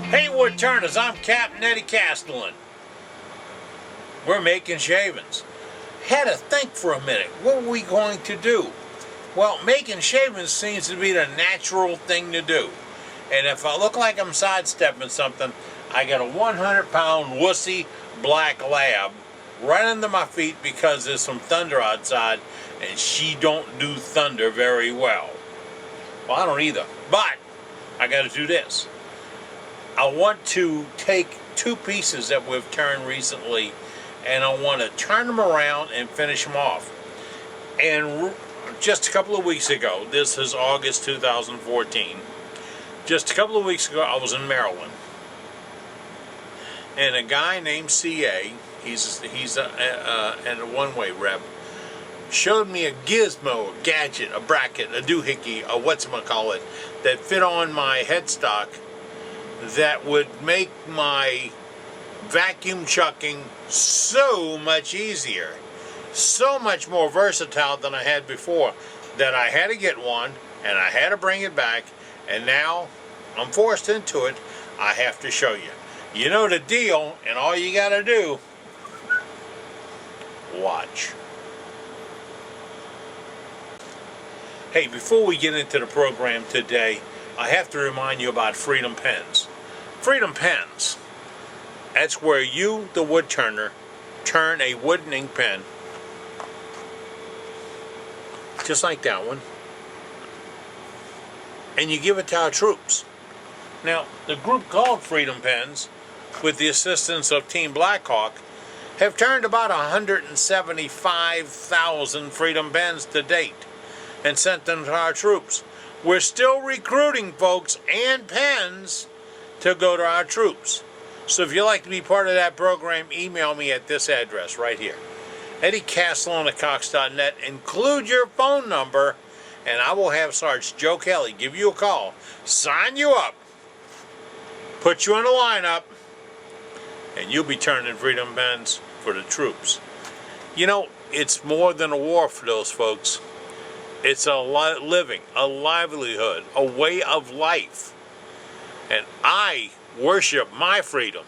Hey wood turners, I'm Captain Eddie Castellan. We're making shavings. Had to think for a minute, what are we going to do? Well, making shavings seems to be the natural thing to do. And if I look like I'm sidestepping something, I got a 100-pound wussy black lab right under my feet because there's some thunder outside and she don't do thunder very well. Well, I don't either, but I got to do this. I want to take two pieces that we've turned recently and I want to turn them around and finish them off. And just a couple of weeks ago, this is August 2014, just a couple of weeks ago I was in Maryland. And a guy named CA, he's a Oneway rep, showed me a gizmo, a gadget, a bracket, a doohickey, a whatchamacallit that fit on my headstock that would make my vacuum chucking so much easier, so much more versatile than I had before, that I had to get one and I had to bring it back, and now I'm forced into it. I have to show you. You know the deal, and all you gotta do, watch. Hey, before we get into the program today, I have to remind you about Freedom Pens. Freedom Pens, that's where you, the wood turner, turn a wooden ink pen, just like that one, and you give it to our troops. Now, the group called Freedom Pens, with the assistance of Team Blackhawk, have turned about 175,000 Freedom Pens to date and sent them to our troops. We're still recruiting folks and pens to go to our troops. So if you'd like to be part of that program, email me at this address right here, EddieCastellan@Cox.net. Include your phone number, and I will have Sergeant Joe Kelly give you a call, sign you up, put you in a lineup, and you'll be turning Freedom Pens for the troops. You know, it's more than a war for those folks. It's a living, a livelihood, a way of life. And I worship my freedom.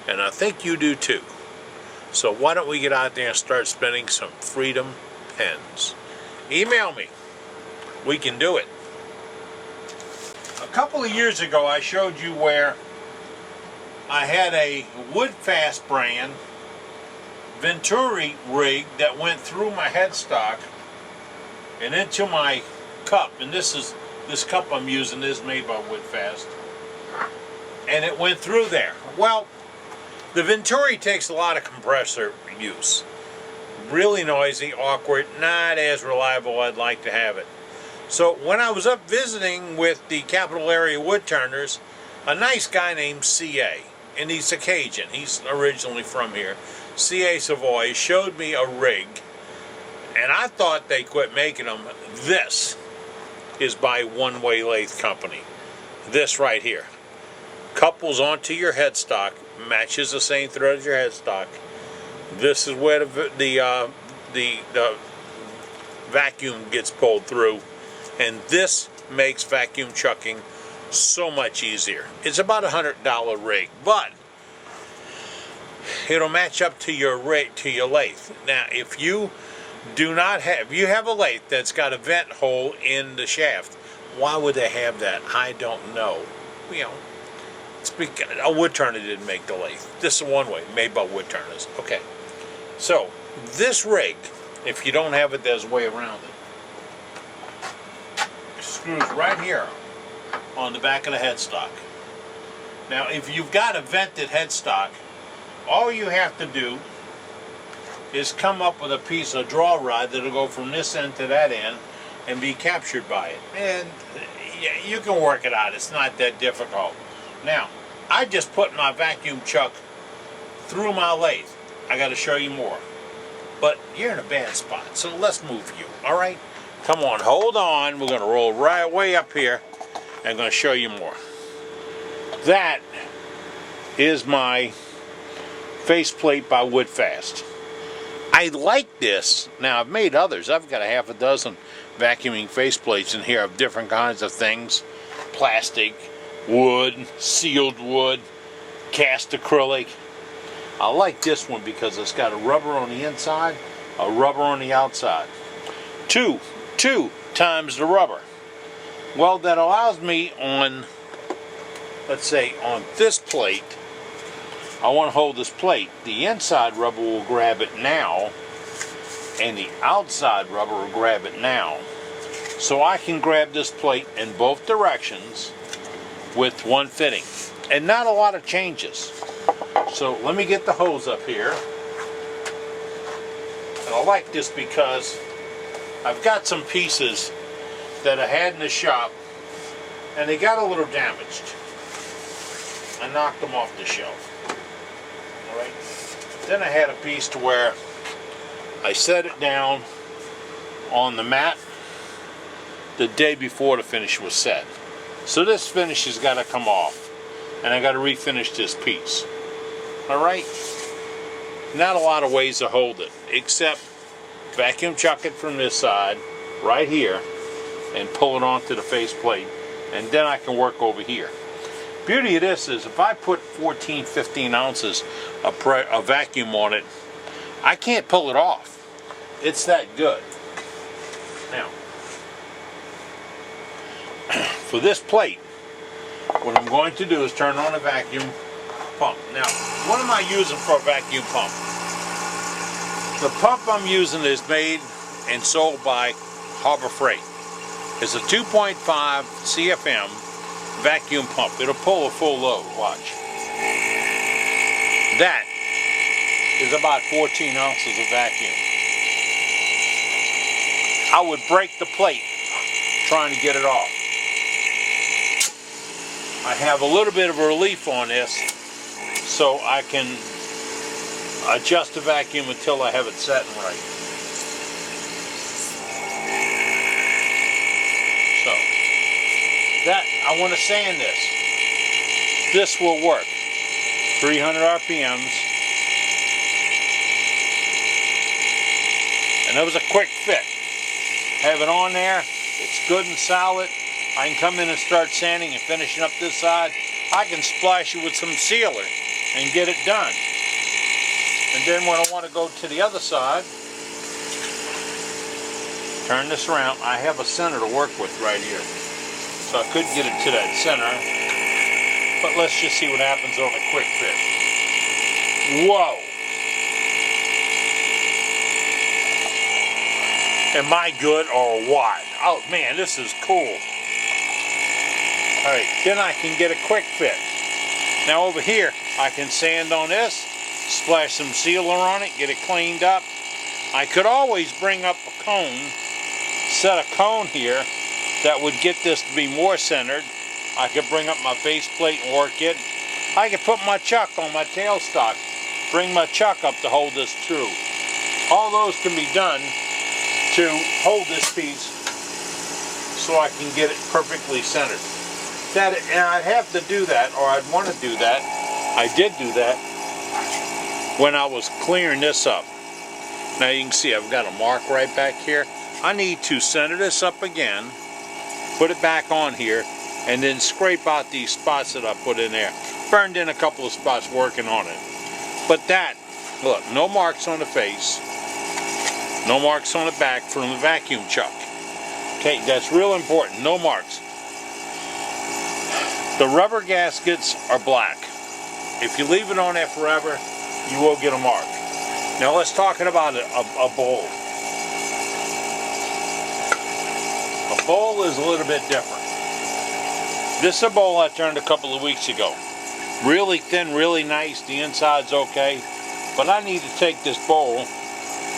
And I think you do too. So why don't we get out there and start spending some Freedom Pens? Email me. We can do it. A couple of years ago I showed you where I had a Woodfast brand Venturi rig that went through my headstock and into my cup, and this cup I'm using is made by Woodfast, and it went through there. Well, the Venturi takes a lot of compressor use. Really noisy, awkward, not as reliable as I'd like to have it. So when I was up visiting with the Capital Area Wood Turners, a nice guy named CA, and he's a Cajun, he's originally from here, CA Savoy, showed me a rig, and I thought they quit making them. This is by Oneway Lathe Company. This right here. Couples onto your headstock, matches the same thread as your headstock. This is where the vacuum gets pulled through, and this makes vacuum chucking so much easier. It's about $100 rig, but it'll match up to your lathe. Now, if you have a lathe that's got a vent hole in the shaft, why would they have that? I don't know. You know, it's because a wood turner didn't make the lathe. This is Oneway, made by wood turners. Okay, so this rig, if you don't have it, there's a way around it. Screws right here on the back of the headstock. Now, if you've got a vented headstock, all you have to do is come up with a piece of draw rod that'll go from this end to that end and be captured by it. And you can work it out. It's not that difficult. Now, I just put my vacuum chuck through my lathe. I got to show you more. But you're in a bad spot, so let's move you, all right? Come on, hold on. We're going to roll right way up here. I'm going to show you more. That is my faceplate by Woodfast. I like this. Now, I've made others. I've got a half a dozen vacuuming faceplates in here of different kinds of things. Plastic, wood, sealed wood, cast acrylic. I like this one because it's got a rubber on the inside, a rubber on the outside. Two times the rubber. Well, that allows me on, let's say on this plate, I want to hold this plate. The inside rubber will grab it now, and the outside rubber will grab it now. So I can grab this plate in both directions with one fitting. And not a lot of changes. So let me get the hose up here. And I like this because I've got some pieces that I had in the shop and they got a little damaged. I knocked them off the shelf. Alright. Then I had a piece to where I set it down on the mat the day before the finish was set. So this finish has got to come off. And I got to refinish this piece. Alright? Not a lot of ways to hold it, except vacuum chuck it from this side, right here, and pull it onto the faceplate, and then I can work over here. Beauty of this is if I put 14-15 ounces of vacuum on it, I can't pull it off. It's that good. Now, for this plate, what I'm going to do is turn on a vacuum pump. Now, what am I using for a vacuum pump? The pump I'm using is made and sold by Harbor Freight. It's a 2.5 CFM vacuum pump. It'll pull a full load. Watch. That is about 14 ounces of vacuum. I would break the plate trying to get it off. I have a little bit of a relief on this, so I can adjust the vacuum until I have it set right. So, that, I want to sand this. This will work. 300 RPMs. And that was a quick fit. Have it on there, it's good and solid. I can come in and start sanding and finishing up this side. I can splash it with some sealer and get it done. And then when I want to go to the other side, turn this around. I have a center to work with right here. So I could get it to that center. But let's just see what happens on a quick fit. Whoa! Am I good or what? Oh man, this is cool. Alright, then I can get a quick fit. Now over here, I can sand on this, splash some sealer on it, get it cleaned up. I could always bring up a cone, set a cone here that would get this to be more centered. I could bring up my faceplate and work it. I could put my chuck on my tailstock, bring my chuck up to hold this true. All those can be done to hold this piece so I can get it perfectly centered. And I'd have to do that, or I'd want to do that. I did do that when I was clearing this up. Now you can see I've got a mark right back here. I need to center this up again, put it back on here, and then scrape out these spots that I put in there. Burned in a couple of spots working on it. But that, look, no marks on the face, no marks on the back from the vacuum chuck. Okay, that's real important, no marks. The rubber gaskets are black. If you leave it on there forever, you will get a mark. Now let's talk about a bowl. A bowl is a little bit different. This is a bowl I turned a couple of weeks ago. Really thin, really nice, the inside's okay. But I need to take this bowl,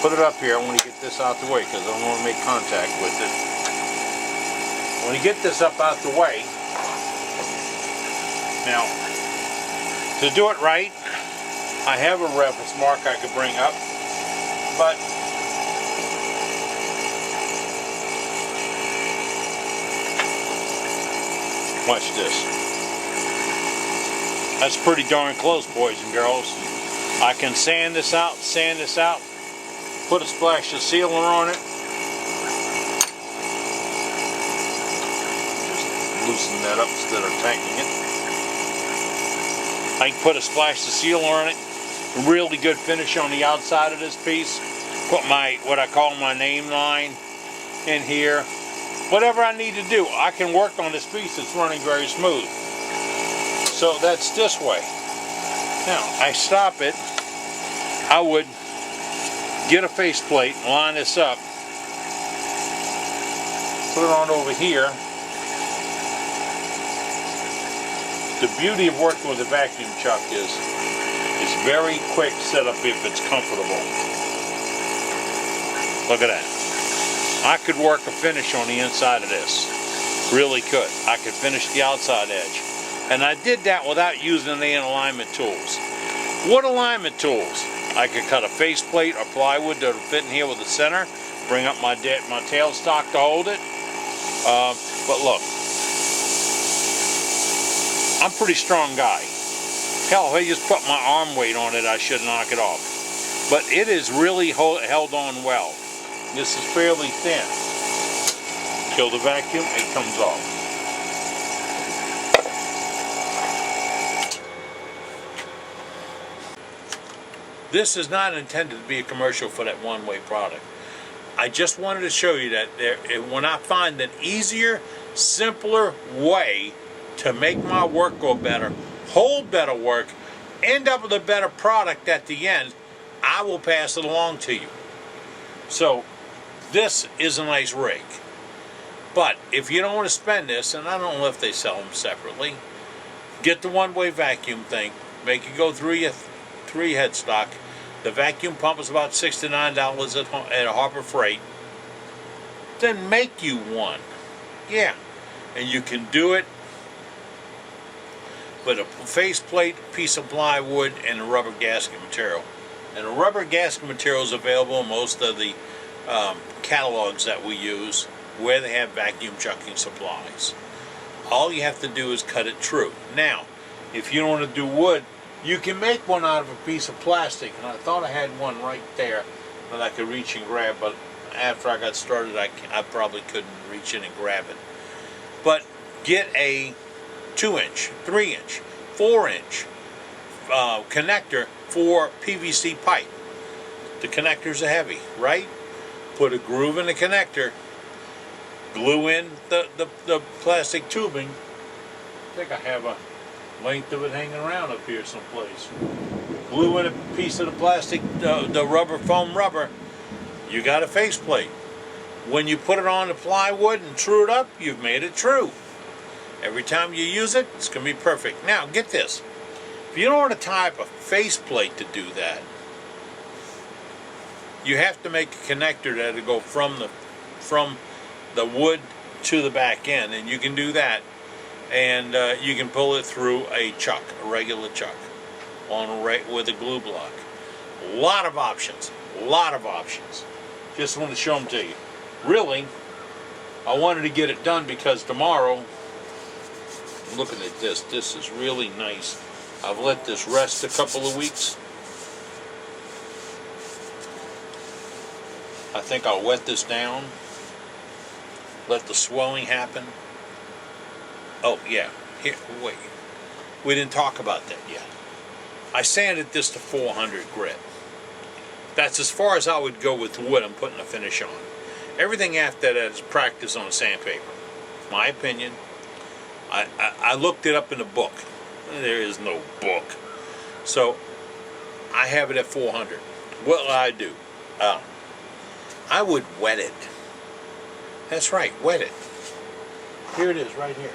put it up here. I want to get this out the way because I don't want to make contact with it. When you get this up out the way, now, to do it right, I have a reference mark I could bring up, but watch this. That's pretty darn close, boys and girls. I can sand this out, put a splash of sealer on it. Just loosen that up instead of tightening it. I can put a splash of sealer on it. Really good finish on the outside of this piece. Put my, what I call my name line in here. Whatever I need to do, I can work on this piece that's running very smooth. So that's this way. Now, I stop it. I would get a faceplate, line this up, put it on over here. The beauty of working with a vacuum chuck is it's very quick setup if it's comfortable. Look at that. I could work a finish on the inside of this. Really could. I could finish the outside edge. And I did that without using any alignment tools. What alignment tools? I could cut a faceplate or plywood that'll fit in here with the center, bring up my tailstock to hold it. But look, I'm a pretty strong guy. Hell, if I just put my arm weight on it, I should knock it off. But it is really held on well. This is fairly thin. Kill the vacuum, it comes off. This is not intended to be a commercial for that Oneway product. I just wanted to show you that when I find an easier, simpler way to make my work go better, hold better work, end up with a better product at the end, I will pass it along to you. So this is a nice rig. But if you don't want to spend this, and I don't know if they sell them separately, get the Oneway vacuum thing, make it go through your 3 headstock. The vacuum pump is about $6 to $9 at Harbor Freight. Then make you one. Yeah. And you can do it with a faceplate, piece of plywood, and a rubber gasket material. And the rubber gasket material is available in most of the catalogs that we use where they have vacuum chucking supplies. All you have to do is cut it true. Now, if you don't want to do wood, you can make one out of a piece of plastic. And I thought I had one right there that I could reach and grab, but after I got started, I probably couldn't reach in and grab it. But get a 2-inch, 3-inch, 4-inch connector for PVC pipe. The connectors are heavy, right? Put a groove in the connector, glue in the plastic tubing. I think I have a length of it hanging around up here someplace. Glue in a piece of the plastic, the rubber, foam rubber. You got a faceplate. When you put it on the plywood and true it up, you've made it true. Every time you use it, it's going to be perfect. Now, get this. If you don't want to tie up a faceplate to do that, you have to make a connector that'll go from the wood to the back end, and you can do that. And you can pull it through a chuck, a regular chuck, with a glue block. A lot of options. A lot of options. Just want to show them to you. Really, I wanted to get it done because tomorrow, looking at this, this is really nice. I've let this rest a couple of weeks. I think I'll wet this down, let the swelling happen. Oh yeah, here, wait, we didn't talk about that yet. I sanded this to 400 grit. That's as far as I would go with wood I'm putting a finish on. Everything after that is practice on sandpaper. My opinion. I looked it up in a book. There is no book. So, I have it at 400. What will I do? I would wet it. That's right, wet it. Here it is, right here.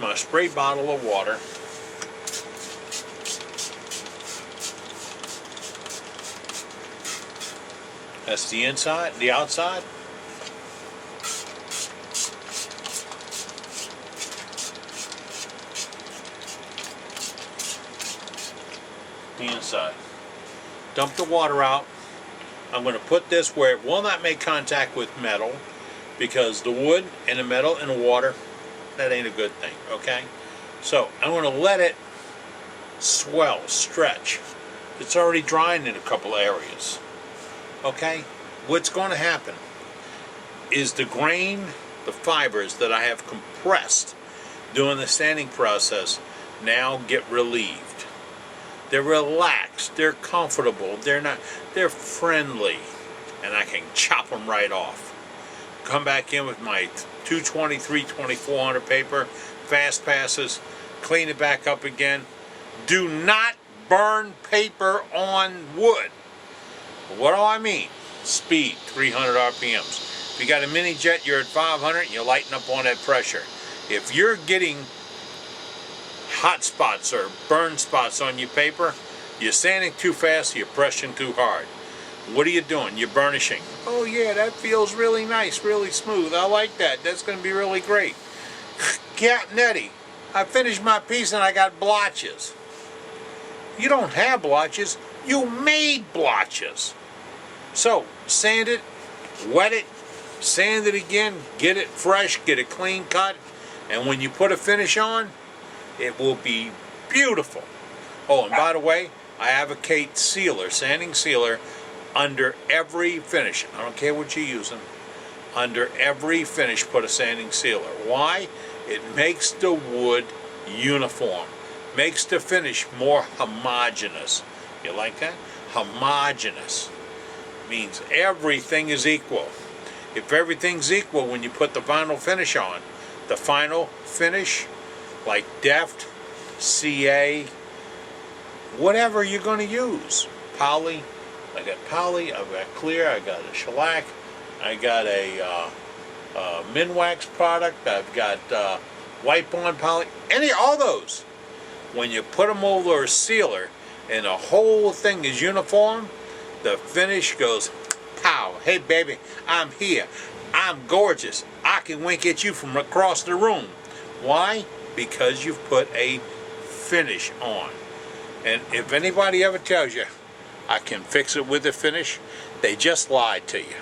My spray bottle of water. That's the inside, the outside. The inside. Dump the water out. I'm going to put this where it will not make contact with metal, because the wood and the metal and the water, that ain't a good thing, okay? So I'm going to let it swell, stretch. It's already drying in a couple areas, okay? What's going to happen is the grain the fibers that I have compressed during the sanding process now get relieved. They're relaxed, they're comfortable, they're friendly, and I can chop them right off. Come back in with my 220, 320, 400 paper, fast passes, clean it back up again. Do not burn paper on wood. What do I mean? Speed, 300 RPMs. If you got a mini jet, you're at 500 and you're lighting up on that pressure. If you're getting hot spots or burn spots on your paper, you're sanding too fast, you're pressing too hard. What are you doing? You're burnishing. Oh yeah, that feels really nice, really smooth. I like that. That's going to be really great. Captain Eddie, I finished my piece and I got blotches. You don't have blotches, you made blotches. So, sand it, wet it, sand it again, get it fresh, get it clean cut, and when you put a finish on, it will be beautiful. Oh, and by the way, I advocate sealer, sanding sealer, under every finish. I don't care what you're using. Under every finish, put a sanding sealer. Why? It makes the wood uniform. Makes the finish more homogeneous. You like that? Homogeneous. Means everything is equal. If everything's equal when you put the final finish on, the final finish, like Deft, CA, whatever you're going to use. Poly, I got poly, I've got clear, I got a shellac, I got a Minwax product, I've got white bond poly, all those. When you put them over a sealer and the whole thing is uniform, the finish goes pow. Hey baby, I'm here. I'm gorgeous. I can wink at you from across the room. Why? Because you've put a finish on. And if anybody ever tells you I can fix it with a finish, they just lied to you.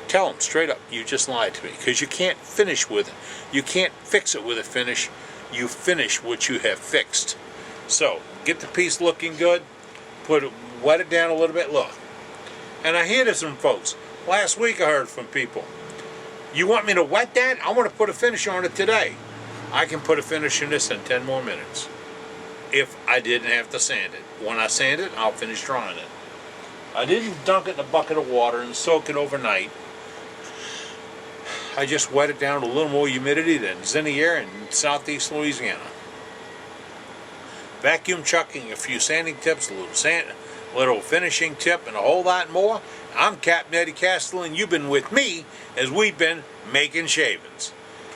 Tell them straight up, you just lied to me, because you can't finish with it. You can't fix it with a finish. You finish what you have fixed. So get the piece looking good, wet it down a little bit. Look, and I hear this from folks. Last week I heard from people, you want me to wet that? I want to put a finish on it today. I can put a finish in this in 10 more minutes if I didn't have to sand it. When I sand it, I'll finish drying it. I didn't dunk it in a bucket of water and soak it overnight. I just wet it down with a little more humidity than is in the air in southeast Louisiana. Vacuum chucking a few sanding tips, a little finishing tip, and a whole lot more. I'm Captain Eddie Castle, and you've been with me as we've been making shavings.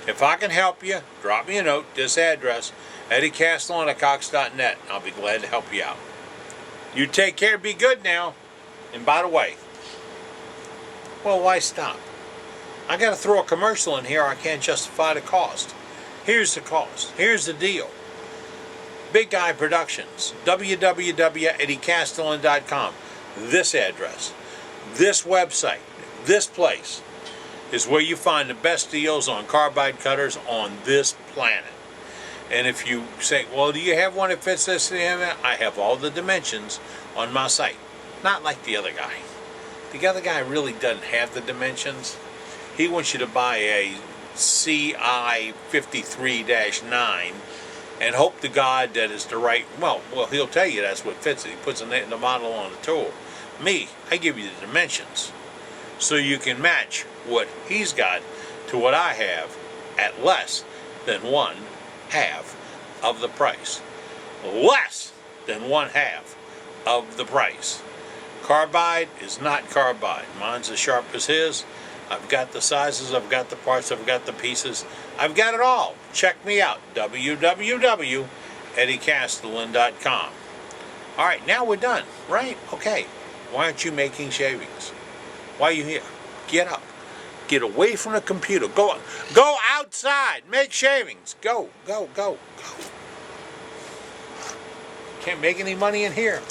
If I can help you, drop me a note, this address, eddiecastle@cox.net. I'll be glad to help you out. You take care, be good now. And by the way, well, why stop? I got to throw a commercial in here. I can't justify the cost. Here's the cost. Here's the deal. Big Guy Productions, www.eddiecastellan.com. This address, this website, this place is where you find the best deals on carbide cutters on this planet. And if you say, well, do you have one that fits this? I have all the dimensions on my site. Not like the other guy. The other guy really doesn't have the dimensions. He wants you to buy a CI 53-9 and hope to God that it's the right, well, he'll tell you that's what fits it. He puts the model on the tool. Me, I give you the dimensions so you can match what he's got to what I have at less than 1/2 of the price. Less than 1/2 of the price. Carbide is not carbide. Mine's as sharp as his. I've got the sizes, I've got the parts, I've got the pieces. I've got it all. Check me out. www.eddiecastellan.com. All right, now we're done, right? Okay. Why aren't you making shavings? Why are you here? Get up. Get away from the computer. Go outside. Make shavings. Go. Can't make any money in here.